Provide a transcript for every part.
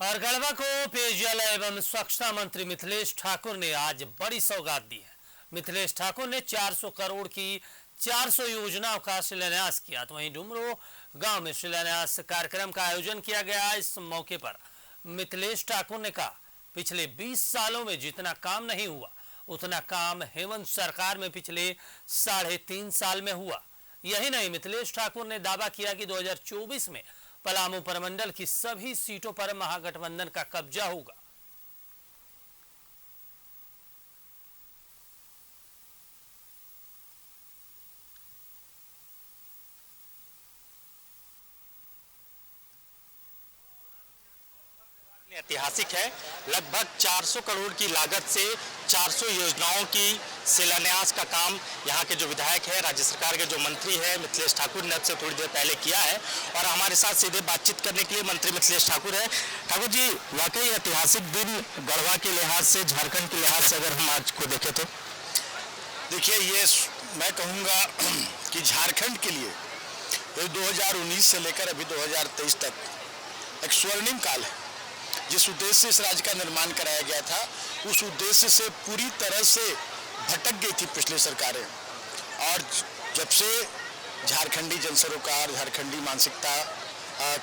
और गढ़वा को पेयजल एवं स्वच्छता मंत्री मिथिलेश ठाकुर ने आज बड़ी सौगात दी है। मिथिलेश ठाकुर ने 400 करोड़ की 400 योजनाओं का शिलान्यास किया। तो वहीं डुमरो गांव में शिलान्यास कार्यक्रम का आयोजन किया गया। इस मौके पर मिथिलेश ठाकुर ने कहा, पिछले 20 सालों में जितना काम नहीं हुआ उतना काम हेमंत सरकार में पिछले 3.5 साल में हुआ। यही नहीं, मिथिलेश ठाकुर ने दावा किया कि 2024 में पलामू प्रमंडल की सभी सीटों पर महागठबंधन का कब्जा होगा। ऐतिहासिक है। लगभग 400 करोड़ की लागत से 400 योजनाओं की शिलान्यास का काम यहाँ के जो विधायक है, राज्य सरकार के जो मंत्री है मिथिलेश ठाकुर ने से थोड़ी देर पहले किया है। और हमारे साथ सीधे बातचीत करने के लिए मंत्री मिथिलेश ठाकुर है। ठाकुर जी, वाकई ऐतिहासिक दिन गढ़वा के लिहाज से, झारखंड के लिहाज से अगर हम आज को देखें तो देखिए, ये मैं कहूँगा कि झारखंड के लिए 2019 से लेकर अभी 2023 तक एक स्वर्णिम काल है। जिस उद्देश्य से इस राज्य का निर्माण कराया गया था, उस उद्देश्य से पूरी तरह से भटक गई थी पिछली सरकारें। और जब से झारखंडी जनसरोकार, झारखंडी मानसिकता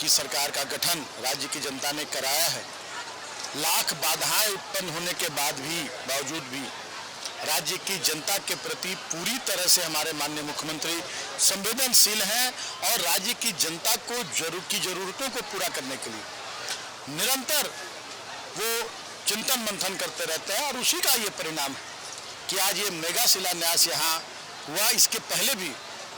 की सरकार का गठन राज्य की जनता ने कराया है, लाख बाधाएं उत्पन्न होने के बावजूद भी राज्य की जनता के प्रति पूरी तरह से हमारे माननीय मुख्यमंत्री संवेदनशील हैं और राज्य की जनता को जरूरतों को पूरा करने के लिए निरंतर वो चिंतन मंथन करते रहते हैं। और उसी का ये परिणाम है कि आज ये मेगा शिलान्यास यहाँ हुआ। इसके पहले भी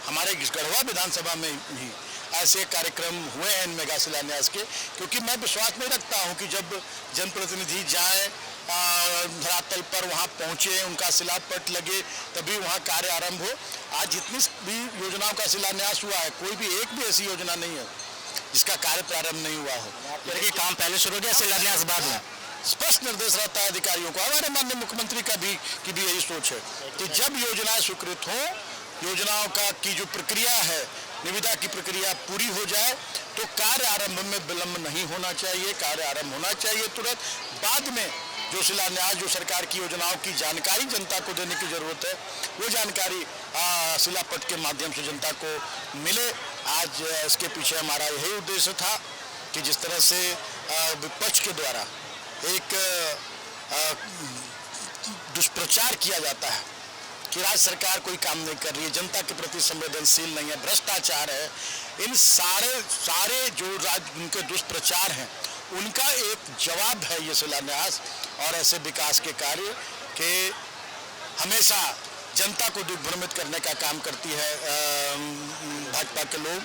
हमारे गढ़वा विधानसभा में ही ऐसे कार्यक्रम हुए हैं मेगा शिलान्यास के, क्योंकि मैं विश्वास नहीं रखता हूँ कि जब जनप्रतिनिधि जाएं धरातल पर, वहाँ पहुँचे, उनका शिलापट लगे, तभी वहाँ कार्य आरंभ हो। आज जितनी भी योजनाओं का शिलान्यास हुआ है, कोई भी एक भी ऐसी योजना नहीं है जिसका कार्य प्रारंभ नहीं हुआ हो। यानी काम पहले शुरू हो गया, शिलान्यास बाद में। स्पष्ट निर्देश रहता है अधिकारियों को। हमारे माननीय मुख्यमंत्री का भी यही सोच है कि जब योजनाएं स्वीकृत हो, योजनाओं की जो प्रक्रिया है, निविदा की प्रक्रिया पूरी हो जाए, तो कार्य आरंभ में विलंब नहीं होना चाहिए। कार्य आरंभ होना चाहिए तुरंत। बाद में जो शिलान्यास, जो सरकार की योजनाओं की जानकारी जनता को देने की जरूरत है, वो जानकारी शिलापट के माध्यम से जनता को मिले। आज इसके पीछे हमारा यही उद्देश्य था कि जिस तरह से विपक्ष के द्वारा एक दुष्प्रचार किया जाता है कि राज्य सरकार कोई काम नहीं कर रही है, जनता के प्रति संवेदनशील नहीं है, भ्रष्टाचार है, इन सारे जो उनके दुष्प्रचार हैं, उनका एक जवाब है ये शिलान्यास। और ऐसे विकास के कार्य के हमेशा जनता को दिग्भ्रमित करने का काम करती है भाजपा के लोग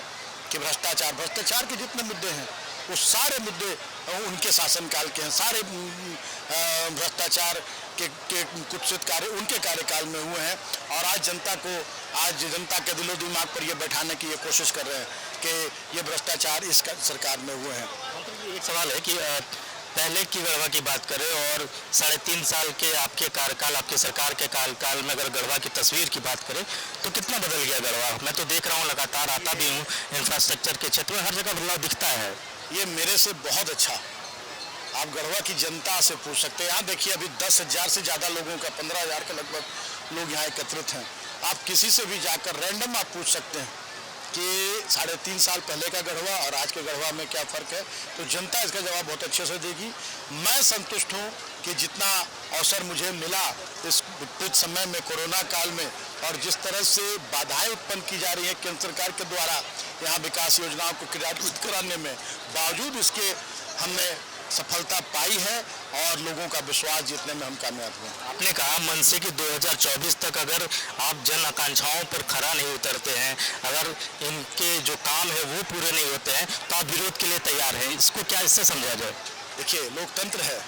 कि भ्रष्टाचार के जितने मुद्दे हैं वो सारे मुद्दे उनके शासनकाल के हैं। सारे भ्रष्टाचार के कुत्सित कार्य उनके कार्यकाल में हुए हैं। और आज जनता के दिलो दिमाग पर ये बैठाने की ये कोशिश कर रहे हैं कि ये भ्रष्टाचार इस सरकार में हुए हैं। एक सवाल है कि पहले की गढ़वा की बात करें और 3.5 साल के आपके कार्यकाल, आपकी सरकार के कार्यकाल में अगर गढ़वा की तस्वीर की बात करें तो कितना बदल गया गढ़वा? मैं तो देख रहा हूँ, लगातार आता भी हूँ, इंफ्रास्ट्रक्चर के क्षेत्र में हर जगह बदलाव दिखता है। ये मेरे से बहुत अच्छा आप गढ़वा की जनता से पूछ सकते हैं। यहाँ देखिए, अभी 10,000 से ज़्यादा लोगों का, 15,000 के लगभग लोग यहाँ एकत्रित हैं। आप किसी से भी जाकर रैंडम आप पूछ सकते हैं कि 3.5 साल पहले का गढ़वा और आज के गढ़वा में क्या फ़र्क है, तो जनता इसका जवाब बहुत अच्छे से देगी। मैं संतुष्ट हूँ कि जितना अवसर मुझे मिला इस विपरीत समय में, कोरोना काल में, और जिस तरह से बाधाएं उत्पन्न की जा रही हैं केंद्र सरकार के द्वारा यहाँ विकास योजनाओं को क्रियान्वित कराने में, बावजूद इसके हमने सफलता पाई है और लोगों का विश्वास जीतने में हम कामयाब हुए। आपने कहा मन से कि 2024 तक अगर आप जन आकांक्षाओं पर खरा नहीं उतरते हैं, अगर इनके जो काम है वो पूरे नहीं होते हैं, तो आप विरोध के लिए तैयार हैं। इसको क्या इससे समझा जाए? देखिए, लोकतंत्र है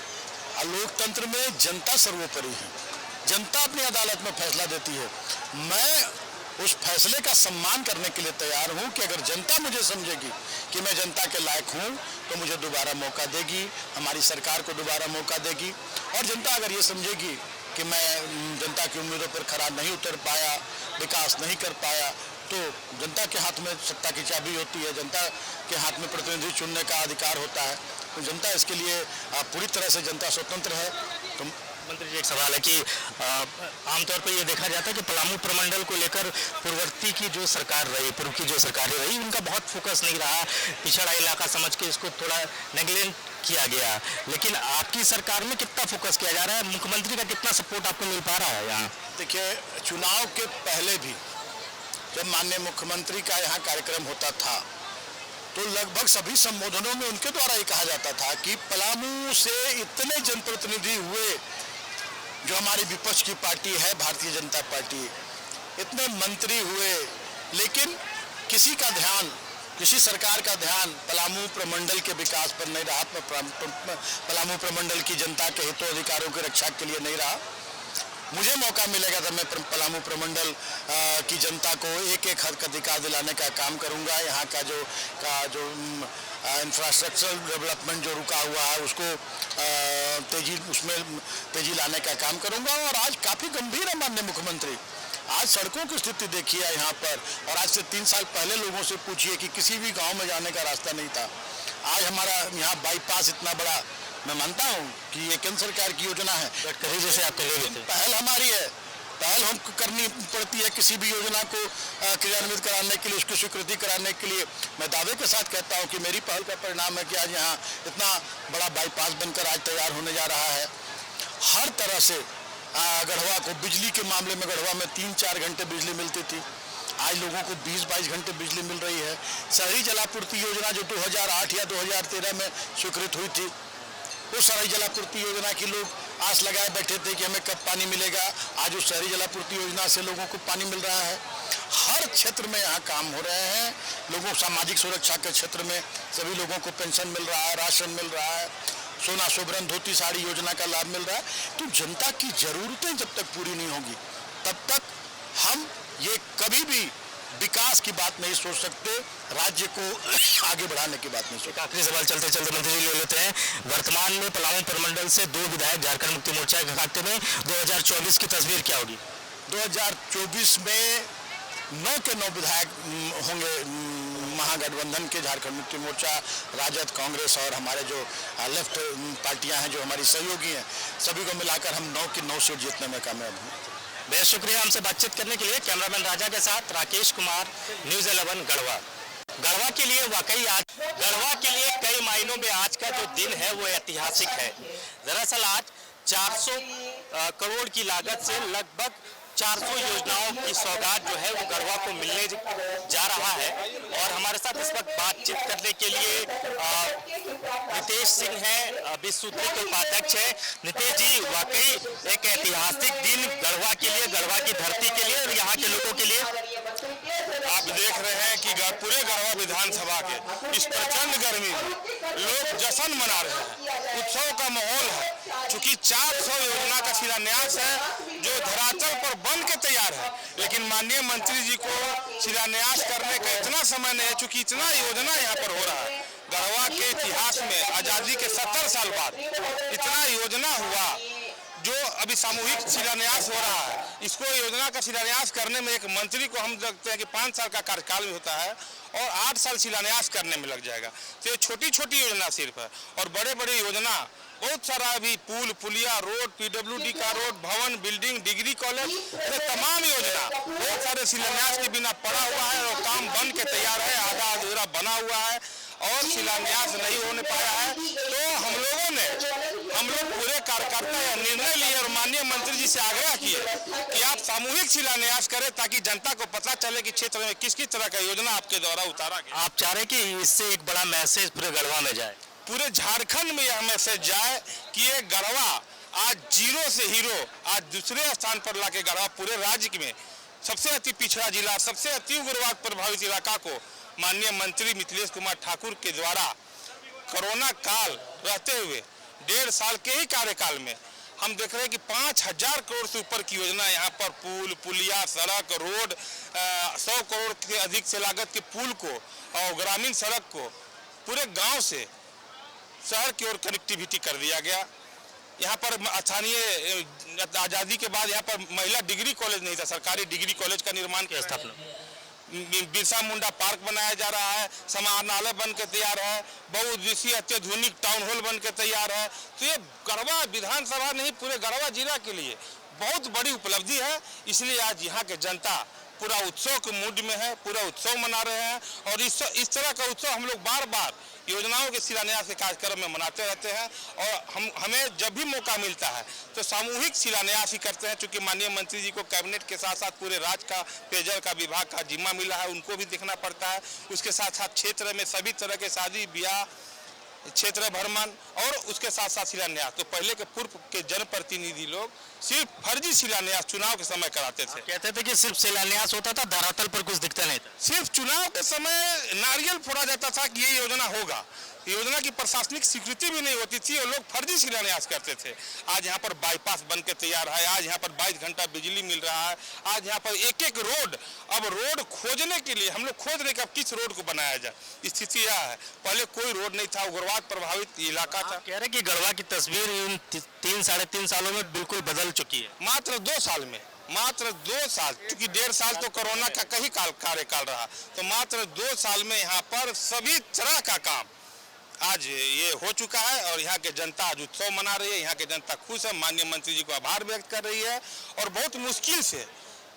और लोकतंत्र में जनता सर्वोपरि है। जनता अपनी अदालत में फैसला देती है। मैं उस फैसले का सम्मान करने के लिए तैयार हूं कि अगर जनता मुझे समझेगी कि मैं जनता के लायक हूं, तो मुझे दोबारा मौका देगी, हमारी सरकार को दोबारा मौका देगी। और जनता अगर ये समझेगी कि मैं जनता की उम्मीदों पर खरा नहीं उतर पाया, विकास नहीं कर पाया, तो जनता के हाथ में सत्ता की चाबी होती है, जनता के हाथ में प्रतिनिधि चुनने का अधिकार होता है। जनता इसके लिए पूरी तरह से जनता स्वतंत्र है। तो मंत्री जी, एक सवाल है कि आमतौर पर यह देखा जाता है कि पलामू प्रमंडल को लेकर पूर्ववर्ती की जो सरकार रही, पूर्व की जो सरकारें रही, उनका बहुत फोकस नहीं रहा, पिछड़ा इलाका समझ के इसको थोड़ा नेग्लेक्ट किया गया। लेकिन आपकी सरकार में कितना फोकस किया जा रहा है, मुख्यमंत्री का कितना सपोर्ट आपको मिल पा रहा है यहाँ? देखिए, चुनाव के पहले भी जब माननीय मुख्यमंत्री का यहाँ कार्यक्रम होता था तो लगभग सभी संबोधनों में उनके द्वारा ही कहा जाता था कि पलामू से इतने जनप्रतिनिधि हुए, जो हमारी विपक्ष की पार्टी है भारतीय जनता पार्टी, इतने मंत्री हुए, लेकिन किसी का ध्यान, किसी सरकार का ध्यान पलामू प्रमंडल के विकास पर नहीं रहा, पलामू प्रमंडल की जनता के हितों अधिकारों की रक्षा के लिए नहीं रहा। मुझे मौका मिलेगा तो मैं पलामू प्रमंडल की जनता को एक एक हक अधिकार दिलाने का काम करूंगा। यहाँ का जो इंफ्रास्ट्रक्चर डेवलपमेंट जो रुका हुआ है उसको उसमें तेजी लाने का काम करूंगा। और आज काफ़ी गंभीर है माननीय मुख्यमंत्री, आज सड़कों की स्थिति देखिए यहाँ पर, और आज से 3 साल पहले लोगों से पूछिए कि किसी भी गांव में जाने का रास्ता नहीं था। आज हमारा यहाँ बाईपास इतना बड़ा, मैं मानता हूँ कि ये केंद्र सरकार की योजना है, गडकरी जैसे आप पहल हमारी है, पहल हमको करनी पड़ती है किसी भी योजना को क्रियान्वित कराने के लिए, उसकी स्वीकृति कराने के लिए। मैं दावे के साथ कहता हूँ कि मेरी पहल का परिणाम है कि आज यहाँ इतना बड़ा बाईपास बनकर आज तैयार होने जा रहा है। हर तरह से गढ़वा को, बिजली के मामले में गढ़वा में 3-4 घंटे बिजली मिलती थी, आज लोगों को 20-22 घंटे बिजली मिल रही है। शहरी जलापूर्ति योजना जो 2008 या 2013 में स्वीकृत हुई थी, उस शहरी जलापूर्ति योजना की लोग आस लगाए बैठे थे कि हमें कब पानी मिलेगा। आज उस शहरी जलापूर्ति योजना से लोगों को पानी मिल रहा है। हर क्षेत्र में यहाँ काम हो रहे हैं। लोगों सामाजिक सुरक्षा के क्षेत्र में सभी लोगों को पेंशन मिल रहा है, राशन मिल रहा है, सोना सोबरन धोती साड़ी योजना का लाभ मिल रहा है। तो जनता की जरूरतें जब तक पूरी नहीं होगी तब तक हम ये कभी भी विकास की बात नहीं सोच सकते, राज्य को आगे बढ़ाने की बात नहीं सोच। आखिरी सवाल चलते चलते मंत्री जी ले लेते हैं। वर्तमान में पलामू प्रमंडल से 2 विधायक झारखंड मुक्ति मोर्चा के खाते में, 2024 की तस्वीर क्या होगी? 2024 में 9 के 9 विधायक होंगे महागठबंधन के, झारखंड मुक्ति मोर्चा, राजद, कांग्रेस और हमारे जो लेफ्ट पार्टियां हैं जो हमारी सहयोगी हैं, सभी को मिलाकर हम 9 की 9 सीट जीतने में कामयाब हैं। बेहद शुक्रिया हमसे बातचीत करने के लिए। कैमरामैन राजा के साथ राकेश कुमार, न्यूज़ 11 गढ़वा। गढ़वा के लिए वाकई आज, गढ़वा के लिए कई मायनों में आज का जो दिन है वो ऐतिहासिक है। दरअसल आज 400 करोड़ की लागत से लगभग 400 योजनाओं की सौगात जो है वो गढ़वा को मिलने जा रहा है। और हमारे साथ इस वक्त बातचीत करने के लिए नितेश सिंह है, विश्व सूत्री के उपाध्यक्ष है। नितेश जी, वाकई एक ऐतिहासिक दिन गढ़वा के लिए, गढ़वा की धरती के लिए और यहाँ के लोगों के लिए। आप देख रहे हैं कि पूरे गढ़वा विधानसभा के इस प्रचंड गर्मी में लोग जश्न मना रहे हैं, उत्सव का माहौल है। चूंकि 400 योजना का शिलान्यास है जो धरातल पर बन के तैयार है, लेकिन माननीय मंत्री जी को शिलान्यास करने का इतना समय नहीं है, चूंकि इतना योजना यहाँ पर हो रहा है। गढ़वा के इतिहास में आजादी के 70 साल बाद इतना योजना हुआ जो अभी सामूहिक शिलान्यास हो रहा है। इसको योजना का शिलान्यास करने में एक मंत्री को हम देखते हैं कि 5 साल का कार्यकाल भी होता है और 8 साल शिलान्यास करने में लग जाएगा। तो ये छोटी छोटी योजना सिर्फ है, और बड़े बड़े योजना बहुत सारा अभी पुल, पुलिया, रोड, PWD का रोड, भवन, बिल्डिंग, डिग्री कॉलेज, ये तमाम योजना बहुत सारे शिलान्यास के बिना पड़ा हुआ है और काम बन के तैयार है, आधा अधूरा बना हुआ है और शिलान्यास नहीं होने पाया है। तो हम लोग पूरे कार्यकर्ता यह निर्णय लिए और माननीय मंत्री जी से आग्रह किए कि आप सामूहिक शिलान्यास करें ताकि जनता को पता चले कि क्षेत्र में किस किस तरह का योजना आपके द्वारा उतारा गया। आप चाह रहे हैं कि इससे एक बड़ा मैसेज पूरे गढ़वा में जाए, पूरे झारखंड में यह मैसेज जाए कि ये गढ़वा आज जीरो से हीरो, आज दूसरे स्थान पर लाके गढ़वा पूरे राज्य में सबसे अति पिछड़ा जिला, सबसे अति उग्रवाद प्रभावित इलाका को माननीय मंत्री मिथिलेश कुमार ठाकुर के द्वारा कोरोना काल रहते हुए 1.5 साल के ही कार्यकाल में हम देख रहे हैं कि 5000 करोड़ से ऊपर की योजना यहाँ पर पुल, पुलिया, सड़क, रोड, 100 करोड़ के अधिक से लागत के पुल को और ग्रामीण सड़क को पूरे गांव से शहर की ओर कनेक्टिविटी कर दिया गया। यहाँ पर स्थानीय आज़ादी के बाद यहाँ पर महिला डिग्री कॉलेज नहीं था, सरकारी डिग्री कॉलेज का निर्माण की स्थापना। बिरसा मुंडा पार्क बनाया जा रहा है, समाहरणालय बन के तैयार है, बहुउद्देशीय अत्याधुनिक टाउन हॉल बन के तैयार है। तो ये गढ़वा विधानसभा नहीं, पूरे गढ़वा जिला के लिए बहुत बड़ी उपलब्धि है। इसलिए आज यहाँ के जनता पूरा उत्सव के मूड में है, पूरा उत्सव मना रहे हैं। और इस तरह का उत्सव हम लोग बार बार योजनाओं के शिलान्यास के कार्यक्रम में मनाते रहते हैं। और हमें जब भी मौका मिलता है तो सामूहिक शिलान्यास ही करते हैं, क्योंकि माननीय मंत्री जी को कैबिनेट के साथ साथ पूरे राज्य का पेयजल का विभाग का जिम्मा मिला है, उनको भी देखना पड़ता है। उसके साथ साथ क्षेत्र में सभी तरह के शादी ब्याह, क्षेत्र भ्रमण और उसके साथ साथ शिलान्यास। तो पहले के पूर्व के जनप्रतिनिधि लोग सिर्फ फर्जी शिलान्यास चुनाव के समय कराते थे। कहते थे कि सिर्फ शिलान्यास होता था, धरातल पर कुछ दिखता नहीं था। सिर्फ चुनाव के समय नारियल फोड़ा जाता था कि ये योजना होगा, योजना की प्रशासनिक स्वीकृति भी नहीं होती थी और लोग फर्जी शिलान्यास करते थे। आज यहाँ पर बाईपास बन के तैयार है, आज यहाँ पर 22 घंटा बिजली मिल रहा है, आज यहाँ पर एक एक रोड, अब रोड खोजने के लिए हम लोग खोज रहे कि अब किस रोड को बनाया जाए। स्थिति यह है, पहले कोई रोड नहीं था, उग्रवाद प्रभावित इलाका था। कह रहे कि गढ़वा की तस्वीर इन 3-3.5 सालों में बिल्कुल बदल चुकी है। मात्र 2 साल में, मात्र 2 साल, क्योंकि 1.5 साल तो कोरोना का कहीं कार्यकाल रहा, तो मात्र 2 साल में यहाँ पर सभी तरह का काम आज ये हो चुका है। और यहाँ के जनता आज उत्सव मना रही है, यहाँ के जनता खुश है, माननीय मंत्री जी को आभार व्यक्त कर रही है। और बहुत मुश्किल से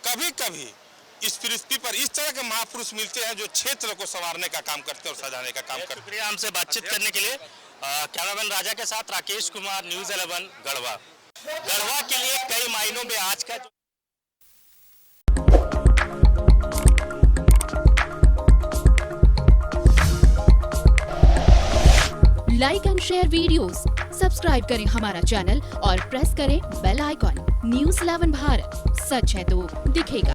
कभी कभी इस पृथ्वी पर इस तरह के महापुरुष मिलते हैं जो क्षेत्र को संवारने का काम करते हैं और सजाने का काम करते हैं। शुक्रिया हमसे बातचीत करने के लिए। कैमरामैन राजा के साथ राकेश कुमार, न्यूज़ 11 गढ़वा। गढ़वा के लिए कई मायनों में आज का like and share videos, subscribe करें हमारा चैनल और प्रेस करें बेल आइकॉन। न्यूज़ 11 भारत, सच है तो दिखेगा।